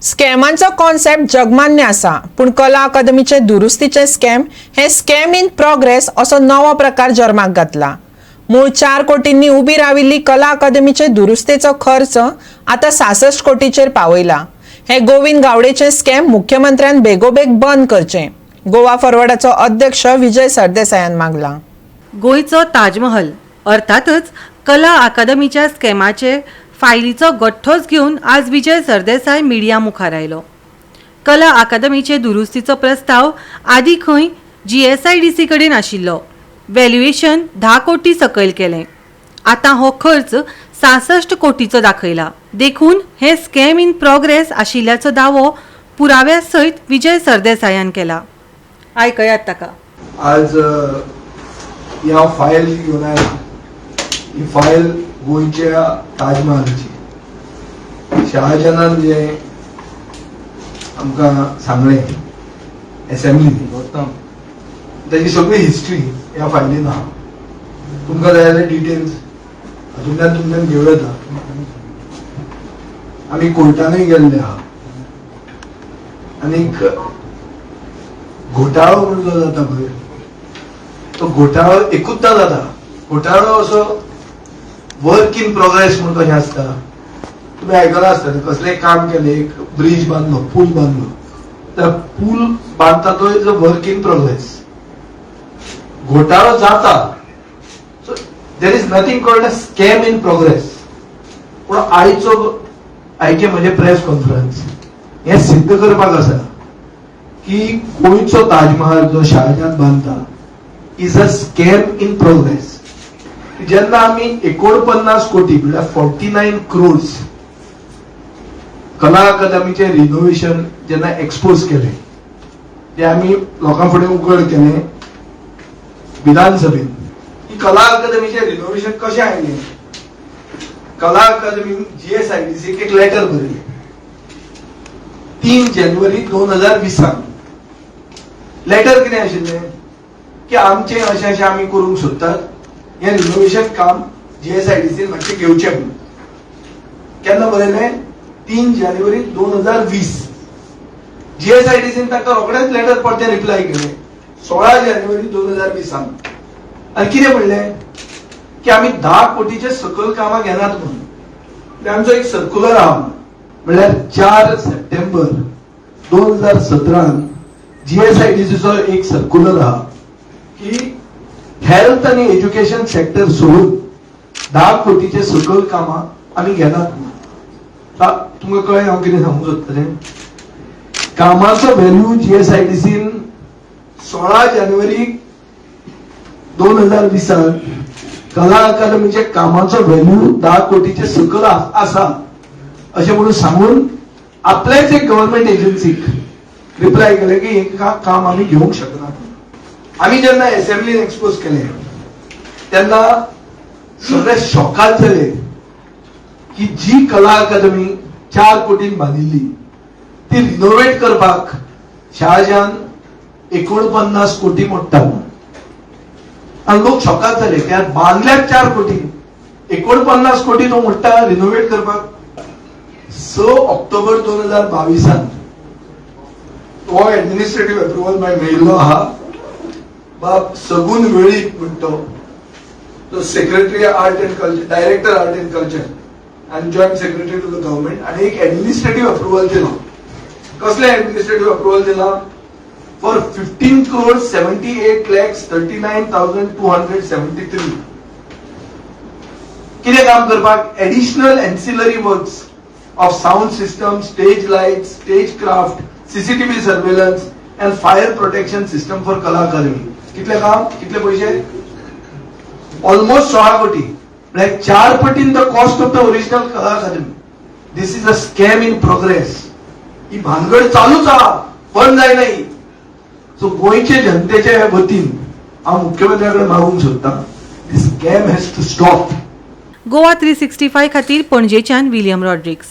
स्कॅमांचो concept जगमान्य आसा, पण कला अकादमीचे दुरुस्तीचे स्कॅम हे स्कॅम इन प्रोग्रेस असो नवो प्रकार जल्माक घातला। मूळ 4 कोटींनी उबी राविल्ली कला अकादमीचे दुरुस्तेचो खर्च आता 66 कोटीचेर पावयला। हे गोविंद गावडेचे स्कॅम मुख्यमंत्र्यान बेगोबेग बंद करचे, गोवा फॉरवर्डाचो अध्यक्ष विजय सरदेसायान मागला। गोयचो ताजमहल अर्थातच कला अकादमीच्या स्कॅमाचे फायलीचो गठ्ठोच घेऊन आज विजय सरदेसाय मिडिया मुखार आयलो। कला अकादमीचे दुरुस्तीचो प्रस्ताव आदी खंय GSIDC कडेन आशिल्लो। व्हॅल्युएशन 10 कोटी सकयल केले। आता हो खर्च 66 कोटीचो दाखयला। देखून हे स्कॅम इन प्रोग्रेस आशिल्ल्याचो दावो पुराव्या सयत विजय सरदेसायान केला। आयकयात ताका। आज ह्या फायल घेऊन आयला। ही फायल गोंयच्या ताजमहालाची शहाजहानान जे आमकां सांगलें असेंब्लीन त्याची सगळी हिस्ट्री ह्या फायलीन आहा। तुमकां जाय जाल्यार डिटेल्स हातूंतल्यान तुमच्यान घेवं येता। आमी कोर्टानूय गेल्ले आहा आनीक घोटाळो म्हणून जो जाता पळय तो घोटाळो एकूचदा जाता। घोटाळो असो वर्क इन प्रोग्रेस म्हणून कशें आसता, तुम्ही आयकलां आसतलें कसलें काम केलें, एक ब्रिज बांदलो, पूल बांदलो, तर पूल बांदता तो is a work in progress. घोटाळो जाता, so there is nothing called a scam in progress. पूण आयचे म्हजे प्रेस कॉन्फरन्स हे सिद्ध करपाक आसा की गोंयचो ताजमहल जो शाहजहान बांदता is a scam in progress. जेन्ना आमी 49 कोटी म्हळ्यार 49 क्रोर्स कला अकादमीचे रिनोव्हेशन जेन्ना एक्सपोज केले, ते आमी लोकां फुडें उघड केले विधानसभेन। ही कला अकादमीचे रिनोव्हेशन कशें आयलें, कला अकादमी GSIDC एक लेटर बरयलें 3 जानेवारी 2020। लेटर कितें आशिल्लें की आमचें अशें अशें आमी करूंक सोदतात, हे रिनोव्हेशन काम GSIDC मातशें घेवचें म्हणून। केन्ना बरयलें 3 जानेवारी 2020। GSIDC ताका रोखडेंच लेटर परते रिप्लाय केलें 16 जानेवारी 2020। आनी कितें म्हणलें की आमी 10 कोटीचे सकयल कामां घेनात म्हणून। आमचो एक सर्क्युलर आहा, म्हणल्यार 4 सप्टेंबर 2017 GSIDCचो एक सर्क्युलर आहा की हेल्थ आणि एज्युकेशन सेक्टर सोडून 10 कोटीचे सकयल कामां आमी घेनात म्हणून। तुमकां कळ्ळें हांव कितें सांगूंक सोदतलें। कामाचो व्हॅल्यू GSIDCन 16 जानेवारी 2020 कला अकादमीचे कामाचो व्हॅल्यू 10 कोटीचे सकयल आसा अशें म्हणून सांगून आपल्याच एक गव्हर्नमेंट एजन्सीक रिप्लाय केलें की हे काम आमी घेवंक शकनात। आमी जेन्ना असेंब्लीन एक्सपोज केले तेन्ना सगळे शॉकाद झाले की जी कला अकादमी 4 कोटीन बांदिल्ली ती रिनोव्हेट करपाक शहाजहान 49 कोटी मोडटा। आनी लोक शॉकाद झाले की बांदल्यात 4 कोटी, 49 कोटी तो मोडटा रिनोव्हेट करपाक। 6 ऑक्टोबर 2022 तो एडमिनिस्ट्रेटिव्ह अप्रुव्हल मेळिल्लो आहा। बाब सगून वेळीप म्हणतो तो secretary art and culture, director art and culture आणि joint secretary to the government, आणि एक एडमिनिस्ट्रेटिव्ह अप्रुव्हल दिलो। कसले एडमिनिस्ट्रेटिव्ह अप्रुव्हल दिला फॉर 15 crores 78 lakhs 39,273। कितें काम करपाक additional ancillary works of sound system, stage lights, stage craft, CCTV surveillance and fire protection system for Kala Academy. कितले काम, कितले पैसे, ऑलमोस्ट 16 कोटी, म्हणजे 4 पटीन the cost of the original Kala Academy. This is a scam in progress. ही भानगड चालूच आहा, बंद जाय नाही। सो गोंयचे जनतेच्या वतीन हांव मुख्यमंत्र्याकडे मागूंक सोदतां, this scam has to stop. Goa 365 खातीर पणजेच्यान विलियम रॉड्रिक्स।